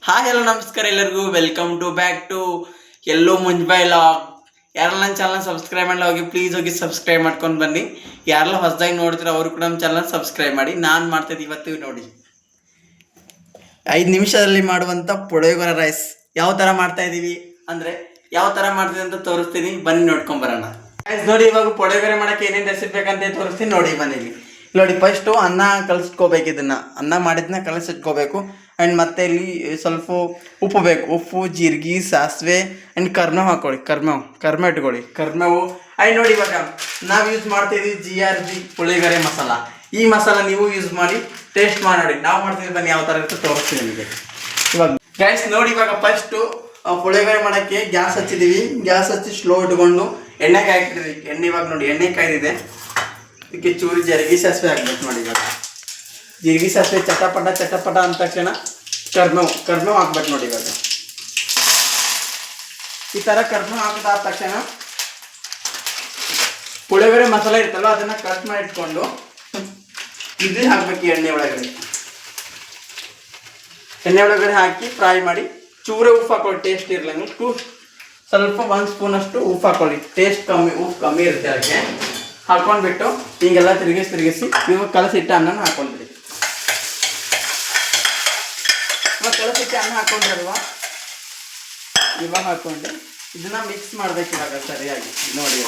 Hi hello ನಮಸ್ಕಾರ ಎಲ್ಲರಿಗೂ welcome to back to ಎಲ್ಲೋ ಮುಂಜಾಯ್ ಲಾಗ್. ಯಾರೆಲ್ಲ ನನ್ನ ಚಾನಲ್ ಸಬ್ಸ್ಕ್ರೈಬ್ ಮಾಡಲ್ಲ ಹೋಗಿ ಪ್ಲೀಸ್ ಹೋಗಿ ಸಬ್ಸ್ಕ್ರೈಬ್ ಮಾಡ್ಕೊಂಡು ಬನ್ನಿ. ಯಾರೆಲ್ಲ ಹೊಸದಾಗಿ ನೋಡ್ತೀರ ಅವರು ಕೂಡ ನಮ್ಮ ಚಾನಲ್ ಸಬ್ಸ್ಕ್ರೈಬ್ ಮಾಡಿ. ನಾನು ಮಾಡ್ತಿದ್ದೆ ಇವತ್ತು ನೋಡಿ 5 ನಿಮಿಷದಲ್ಲಿ ಮಾಡುವಂಥ ಪುಳಿಯೋಗರೆ ರೈಸ್ ಯಾವ ಥರ ಮಾಡ್ತಾ ಇದ್ದೀವಿ ಅಂದರೆ ಯಾವ ಥರ ಮಾಡ್ತೀವಿ ಅಂತ ತೋರಿಸ್ತೀನಿ, ಬನ್ನಿ ನೋಡ್ಕೊಂಬರೋಣ. ರೈಸ್ ನೋಡಿ, ಇವಾಗ ಪುಳಿಯೋಗರೆ ಮಾಡೋಕ್ಕೆ ಏನೇನು ರೆಸಿಪಿ ಬೇಕಂತ ತೋರಿಸ್ತೀನಿ ನೋಡಿ. ಮನೇಲಿ ನೋಡಿ, ಫಸ್ಟು ಅನ್ನ ಕಲಿಸ್ಕೋಬೇಕು. ಇದನ್ನು ಅನ್ನ ಮಾಡಿದ್ನ ಕಲಸಿಟ್ಕೋಬೇಕು. ಆ್ಯಂಡ್ ಮತ್ತೆ ಇಲ್ಲಿ ಸ್ವಲ್ಪ ಉಪ್ಪು ಬೇಕು. ಉಪ್ಪು, ಜೀರಿಗೆ, ಸಾಸಿವೆ ಆ್ಯಂಡ್ ಕರ್ಮೇವು ಹಾಕ್ಕೊಳ್ಳಿ. ಕರ್ಮೇವು ಇಟ್ಕೊಳ್ಳಿ. ಕರ್ಮೇವು ಆ್ಯಂಡ್ ನೋಡಿ, ಇವಾಗ ನಾವು ಯೂಸ್ ಮಾಡ್ತಾಯಿದ್ದೀವಿ GRB ಪುಳಿಯೋಗರೆ ಮಸಾಲ. ಈ ಮಸಾಲ ನೀವು ಯೂಸ್ ಮಾಡಿ ಟೇಸ್ಟ್ ಮಾಡಿ ನೋಡಿ. ನಾವು ಮಾಡ್ತಿದ್ದೀವಿ, ಬನ್ನಿ ಯಾವ ಥರ ಇರುತ್ತೆ ತೋರಿಸ್ತೀನಿ ನಿಮಗೆ. ಇವಾಗ ಗ್ಯಾಸ್ ನೋಡಿ, ಇವಾಗ ಫಸ್ಟು ಪುಳಿಯೋಗರೆ ಮಾಡೋಕ್ಕೆ ಗ್ಯಾಸ್ ಹಚ್ಚಿದ್ದೀವಿ. ಗ್ಯಾಸ್ ಹಚ್ಚಿ ಸ್ಲೋ ಇಟ್ಕೊಂಡು ಎಣ್ಣೆ ಕಾಯ್ತಿದ್ದೀವಿ. ಎಣ್ಣೆ ಇವಾಗ ನೋಡಿ ಎಣ್ಣೆ ಕಾಯ್ದಿದೆ. ಇದಕ್ಕೆ ಚೂರಿ ಜೀರಿಗೆ ಸಾಸಿವೆ ಹಾಕ್ಬೇಕು ನೋಡಿ. ಇವಾಗ ಜೀರಿಗೆ ಸಾಸಿವೆ ಚಟಪಟ ಅಂದ ತಕ್ಷಣ ಕರ್ಮೇವು ಹಾಕ್ಬೇಕು ನೋಡಿ. ಇವಾಗ ಈ ಥರ ಕರ್ಮೇವು ಹಾಕಿದಾದ ತಕ್ಷಣ ಪುಳಿಯೋಗರೆ ಮಸಾಲೆ ಇರ್ತಲ್ಲ ಅದನ್ನು ಕಟ್ ಮಾಡಿ ಇಟ್ಕೊಂಡು ಇದು ಹಾಕ್ಬೇಕು. ಎಣ್ಣೆ ಒಳಗಡೆ ಹಾಕಿ ಫ್ರೈ ಮಾಡಿ ಚೂರೇ ಉಪ್ಪು ಹಾಕೊಳ್ಳಿ. ಟೇಸ್ಟ್ ಇರಲಂಗೆ ಸ್ವಲ್ಪ 1 ಸ್ಪೂನಷ್ಟು ಉಪ್ಪು ಹಾಕೊಳ್ಳಿ. ಉಪ್ಪು ಕಮ್ಮಿ ಇರುತ್ತೆ ಅದಕ್ಕೆ. ಹಾಕೊಂಡ್ಬಿಟ್ಟು ಹಿಂಗೆಲ್ಲ ತಿರುಗಿಸಿ ನೀವು ಕಲಸಿಟ್ಟ ಅನ್ನನ ಹಾಕೊಂಡ್ಬಿಡಿ. ಇವಾಗ ಕಲಸಿಟ್ಟ ಅನ್ನ ಹಾಕೊಂಡ್ರಲ್ವಾ, ಇವಾಗ ಹಾಕೊಂಡು ಇದನ್ನ ಮಿಕ್ಸ್ ಮಾಡ್ಬೇಕು. ಇವಾಗ ಸರಿಯಾಗಿ ನೋಡಿ.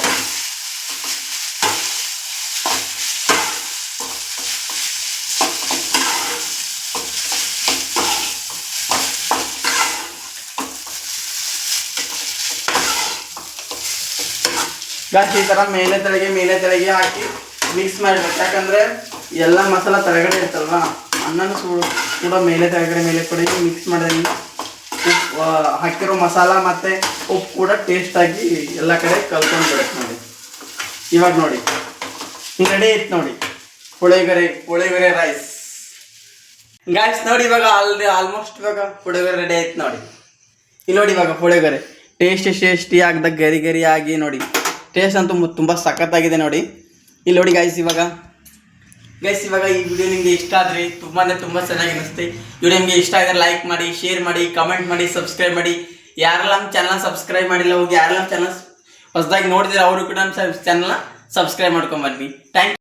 ಈ ಥರ ಮೇಲೆ ತೆಳಗೆ ಹಾಕಿ ಮಿಕ್ಸ್ ಮಾಡಬೇಕು. ಯಾಕಂದರೆ ಎಲ್ಲ ಮಸಾಲ ತೆಳಗಡೆ ಇರ್ತಲ್ವ, ಅನ್ನನೂ ಕೂಡ ಮೇಲೆ ತೆಳಗಡೆ ಮಿಕ್ಸ್ ಮಾಡೋದ್ರಿಂದ ಉಪ್ಪು ಹಾಕಿರೋ ಮಸಾಲ ಮತ್ತು ಉಪ್ಪು ಕೂಡ ಟೇಸ್ಟಾಗಿ ಎಲ್ಲ ಕಡೆ ಕಲ್ತ್ಕೊಂಡು ಬಿಡುತ್ತೆ ನೋಡಿ. ಇವಾಗ ನೋಡಿ ಈಗ ರೆಡಿ ಐತೆ ನೋಡಿ ಪುಳಿಯೋಗರೆ ರೈಸ್. ಗಾಯ್ಸ್ ನೋಡಿ, ಇವಾಗ ಆಲ್ಮೋಸ್ಟ್ ಇವಾಗ ಪುಳಿಯೋಗರೆ ರೆಡಿ ಆಯ್ತು ನೋಡಿ. ಇಲ್ಲಿ ನೋಡಿ, ಇವಾಗ ಪುಳಿಯೋಗರೆ ಟೇಸ್ಟಿ ಆಗ್ದಾಗ ಗರಿ ಆಗಿ ನೋಡಿ. ಟೇಸ್ಟ್ ಅಂತೂ ತುಂಬ ಸಖತ್ತಾಗಿದೆ ನೋಡಿ. ಇಲ್ಲಿ ನೋಡಿ ಗೈಸ್, ಇವಾಗ ಈ ವಿಡಿಯೋ ನಿಮಗೆ ಇಷ್ಟ ಆದರೆ ತುಂಬ ಚೆನ್ನಾಗಿ ಅನಿಸುತ್ತೆ. ವಿಡಿಯೋ ನಿಮಗೆ ಇಷ್ಟ ಆದರೆ ಲೈಕ್ ಮಾಡಿ, ಶೇರ್ ಮಾಡಿ, ಕಮೆಂಟ್ ಮಾಡಿ, ಸಬ್ಸ್ಕ್ರೈಬ್ ಮಾಡಿ. ಯಾರೆಲ್ಲ ನಮ್ಮ ಚಾನಲ್ ಸಬ್ಸ್ಕ್ರೈಬ್ ಮಾಡಿಲ್ಲ ಹೋಗಿ ಯಾರೆಲ್ಲ ಚಾನಲ್ ಹೊಸದಾಗಿ ನೋಡಿದ್ರೆ ಅವರು ಕೂಡ ನಮ್ಮ ಚಾನಲ್ನ ಸಬ್ಸ್ಕ್ರೈಬ್ ಮಾಡ್ಕೊಂಬನ್ನಿ. Thank you.